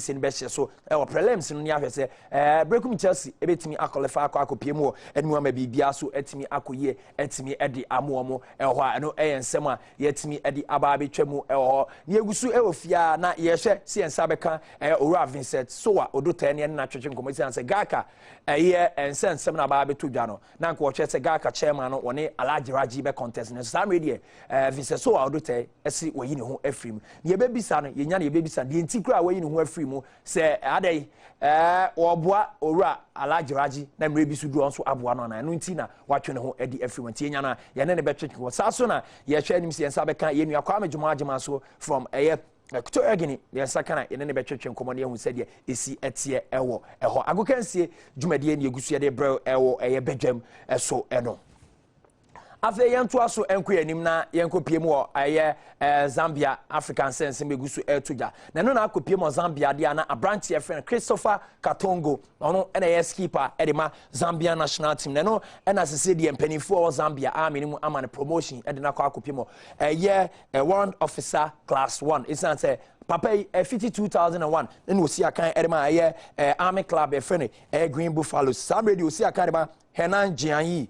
games in best so prelims no nya hwe se breakum Chelsea ebetimi akolefa akopie mu enu ama bibia so etimi akoye etimi edi amomo ho ano ensem a yetimi edi aba betwemu ho ne egusu ofia na ye hwe si ensa beka Owura Vincent so a odota ne na twetwe nkomoti anse Gaka ye ensem na aba betu dwa no na nko hwe se Gaka chairman no woni Alajiraji be contest ne so ready Vincent so a odota esi wayi ne ho afrim ye bebisa no ye nya ne ye bebisa de ntikura wayi ne ho afrimu se adai oboa Owura Alajiraji na mre bisu du onso aboa no na no nti na watwe ne ho edi afrimu nti nya na ye ne betwetwe ko sa so na ye hwe anim si ensa beka ye nua kwa amejuma so from Kuto Egini, the Sakana, in any between Common who said, Isi etie ewo, eho. Agokansi, Jumadi and Yagusia de Bro, ewo, Bedjem, so eno. After Yantuaso Enqui Nimna, Yanko Piemo, Zambia, African sense, and Megusu Tuja. Nanona could Piemo Zambia, Diana, a branch of friend Christopher Katongo, no NAS keeper, Edema, Zambia national team. Nano, and as I said, the penny for Zambia, minimum amount promotion, and the Nako Piemo, a warrant officer, class 1. It's not a Papa 52,001. Then we see a kind of army club, a friend, Green Buffaloes. Somebody will see a kind of Henan Jianyi,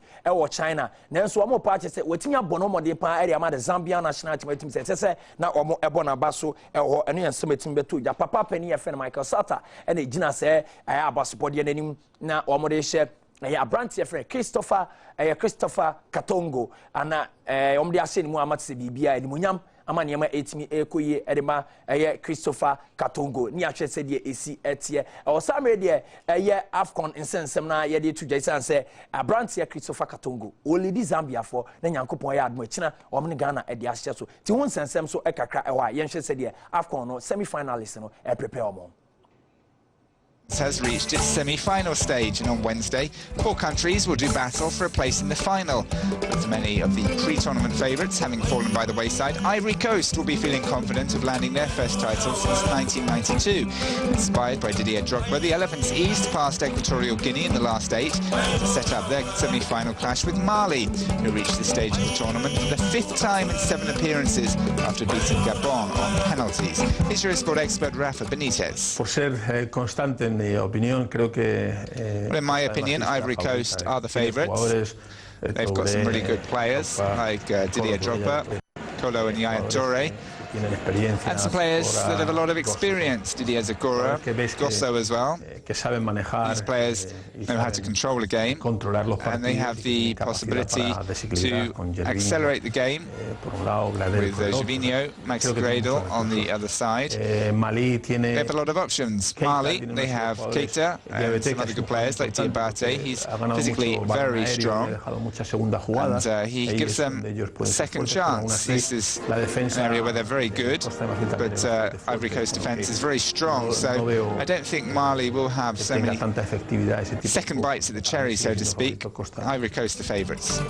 China. Nanso amo party say wetin abono mo de pa area ma the Zambia national team say na omo ebona baso eno ensem team beto ja papa pani e friend Michael Sata and e gina say abaso de nanim na omo de hye a branch e friend Christopher Katongo ana omo de ase ni mu amate bibia ni munyam amani ma etimi ekoye edema Christopher Katongo ni ahwe se de esi etie o samre de AFCON insensem na ye de to jaisan say abrantia Christopher Katongo o ledi Zambia for na nyankopon ya admo akina o mne Ghana e de ahye so ti won sensem so ekakra e wa ye hwe se de AFCON no semi-finalist no e prepare omo has reached its semi-final stage, and on Wednesday 4 countries will do battle for a place in the final. With many of the pre-tournament favourites having fallen by the wayside, Ivory Coast will be feeling confident of landing their first title since 1992. Inspired by Didier Drogba, the Elephants eased past Equatorial Guinea in the last 8 to set up their semi-final clash with Mali, who reached the stage of the tournament for the 5th time in 7 appearances after beating Gabon on penalties. Here's your sport expert Rafa Benitez. Por ser constante in my opinion, Ivory Coast are the favourites. They've got some really good players like Didier Drogba, Kolo and Yaya Toure, and some players that have a lot of experience. Didier Zagora, Gosso as well. These players know how to control a game, and they have the possibility to accelerate the game with Gervinho, Max Gradel on the other side. They have a lot of options. Mali, they have Keita and some other good players like Diabate. He's physically very strong, and he gives them a second chance. This is an area where they're very good, but Ivory Coast defence is very strong, so I don't think Mali will have so many second bites at the cherry, so to speak. Ivory Coast the favourites.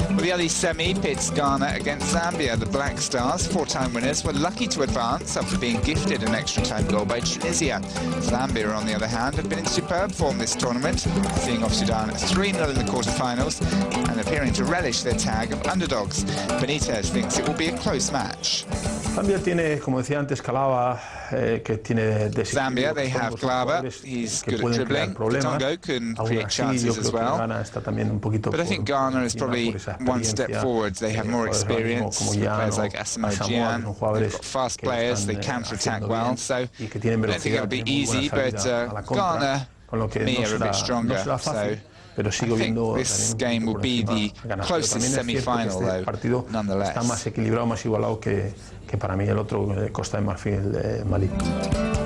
Well, the other semi pits Ghana against Zambia. The Black Stars, 4-time winners, were lucky to advance after being gifted an extra time goal by Tunisia. Zambia, on the other hand, have been in superb form this tournament, seeing off Sudan 3-0 in the quarter-finals and appearing to relish their tag of underdogs. Benitez thinks it will be a close match. Zambia, they have Glava, he's good at dribbling. Tongo can create chances as well. But I think Ghana is probably one step forward. They have more experience, players like Asamoah Gyan. They've got fast players, they counter-attack well, so I don't think it'll be easy, but Ghana, for me, are a bit stronger. So I think this game will be the closest semi-final, though, nonetheless.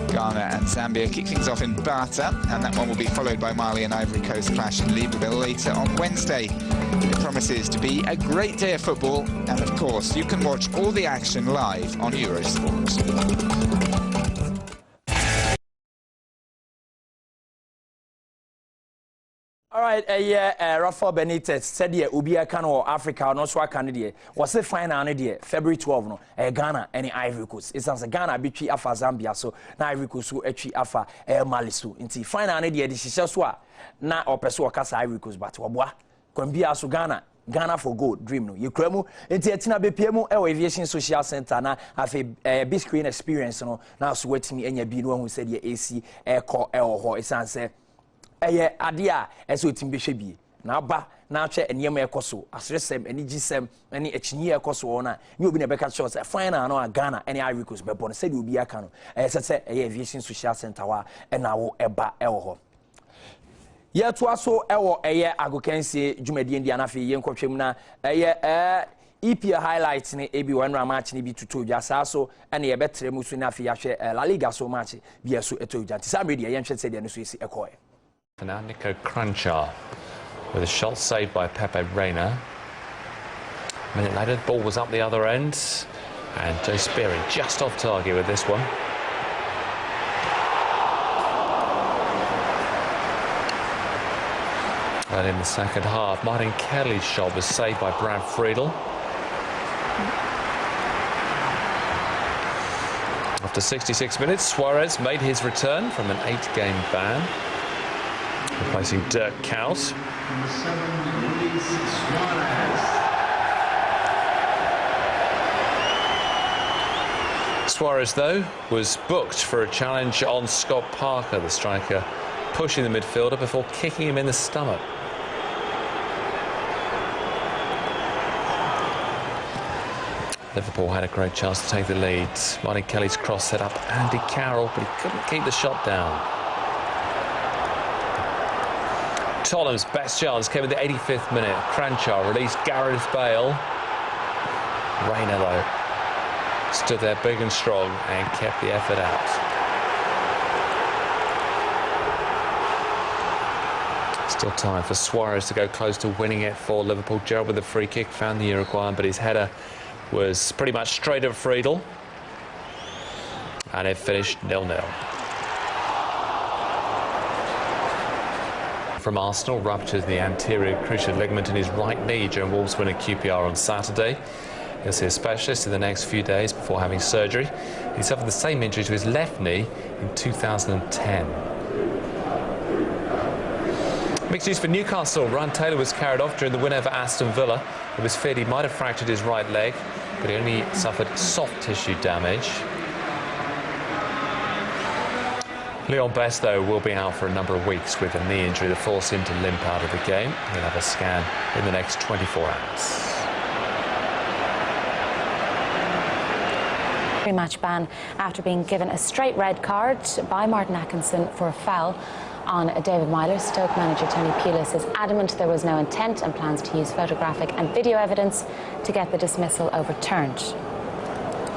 Ghana and Zambia kick things off in Bata, and that one will be followed by Mali and Ivory Coast clash in Liverpool later on Wednesday. It promises to be a great day of football, and of course you can watch all the action live on Eurosport. All right, Rafa Benitez said yeah, Ubia Kano Africa no so Canada. Was the final idea February 12 no Ghana and Ivory Coast. It's as Ghana between Afa Zambia so na Ivory Coast so etwi Afa Mali so. Inti final idea the hihye so na opeso okasa Ivory Coast but oboa kwambia so Ghana Ghana for gold dream no ye kura mu enti etina be pie mu e aviation social center na afi big screen experience no na so watimi enya bi no hu said ye AC eko e ho esanse eye ade a eso timi be hwe bi na aba na atwe eniyema ekoso asresem enigisem eni echinyi ekoso na ni obi na beka shots final no Ghana eni Ivory Coast be bon said obi aka no se aviation social center wa na wo eba e ho ye to aso ewo eye agokansie dwumadie ndia na fe ye nkotwem na eye EPL highlights ni ebi wanra match ni bi tutu dwa so ene ye betre mu su na fe ya hwe La Liga so match bi eso eto dwa ti sam ready ye nhwe se de no so esi ekoe now Nico Crunchar with a shot saved by Pepe Reina. A minute later the ball was up the other end and Joe Speary just off target with this one. And in the second half, Martin Kelly's shot was saved by Brad Friedel. After 66 minutes, Suarez made his return from an 8-game ban, replacing Dirk Kuyt. Suarez, though, was booked for a challenge on Scott Parker, the striker, pushing the midfielder before kicking him in the stomach. Liverpool had a great chance to take the lead. Martin Kelly's cross set up Andy Carroll, but he couldn't keep the shot down. Tottenham's best chance came in the 85th minute. Crunchar released Gareth Bale. Reina, though, stood there big and strong and kept the effort out. Still time for Suarez to go close to winning it for Liverpool. Gerrard with a free kick, found the Uruguayan, but his header was pretty much straight at Friedel. And it finished 0-0. From Arsenal, ruptured the anterior cruciate ligament in his right knee during Wolves win at QPR on Saturday. He'll see a specialist in the next few days before having surgery. He suffered the same injury to his left knee in 2010. Mixed news for Newcastle. Ryan Taylor was carried off during the win over Aston Villa. It was feared he might have fractured his right leg, but he only suffered soft tissue damage. Leon Best, though, will be out for a number of weeks with a knee injury that forced him to limp out of the game. He'll have a scan in the next 24 hours. Match ban after being given a straight red card by Martin Atkinson for a foul on David Myler. Stoke manager Tony Pulis is adamant there was no intent and plans to use photographic and video evidence to get the dismissal overturned.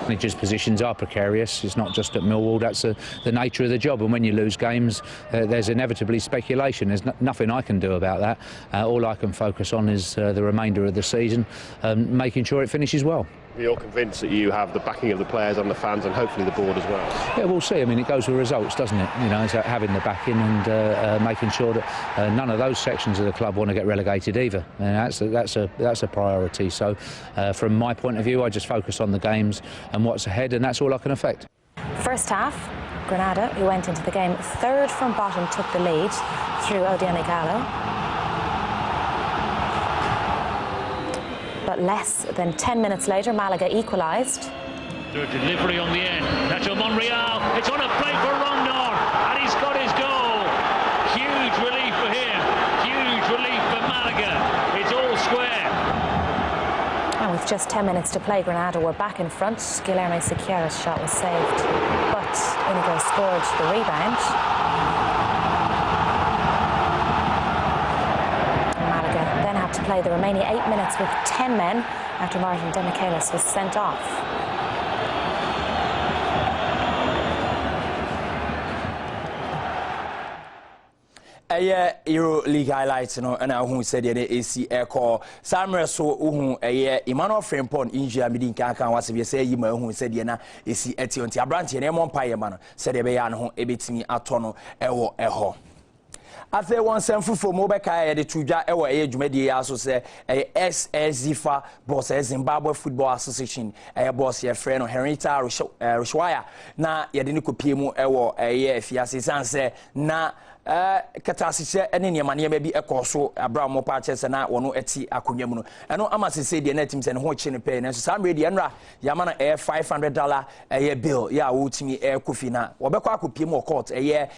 Managers' positions are precarious. It's not just at Millwall, that's the nature of the job, and when you lose games there's inevitably speculation. There's nothing I can do about that. All I can focus on is the remainder of the season, making sure it finishes well. You're convinced that you have the backing of the players and the fans and hopefully the board as well? Yeah, we'll see. I mean, it goes with results, doesn't it? You know, it's having the backing and making sure that none of those sections of the club want to get relegated either. And that's a priority. So from my point of view, I just focus on the games and what's ahead, and that's all I can affect. First half, Granada, who went into the game third from bottom, took the lead through Odion Ighalo. But less than 10 minutes later, Malaga equalised. Their delivery on the end. Nacho Monreal. It's on a play for Rondon, and he's got his goal. Huge relief for him. Huge relief for Malaga. It's all square. And with just 10 minutes to play, Granada were back in front. Guilherme Sequeira's shot was saved, but Inigo scored the rebound. To play the remaining 8 minutes with 10 men after Martin Demichelis was sent off. Euro League highlights, you know, and I who said the AC Echo. Samre so who Emmanuel Frimpong injury midin kan was be say yima who said na AC Etionti Abranti na Empire man said be ya no ebetimi atono ewo eho. After one sem for Mobeka the Tuja ewa dwumadi aso se SSZFA boss Zimbabwe Football Association boss your friend Henrietta Rushwaya na yede ni kopie mu ewo fiase sanse na katasise ene niema niema bi ekoso Abraham Pache na wono eti akonwa mu no eno amasese de na tim se ne ho chi ne pe na so sam ready enra yamana $500 bill ya wo timi kofi na wo bekọ akopie mu court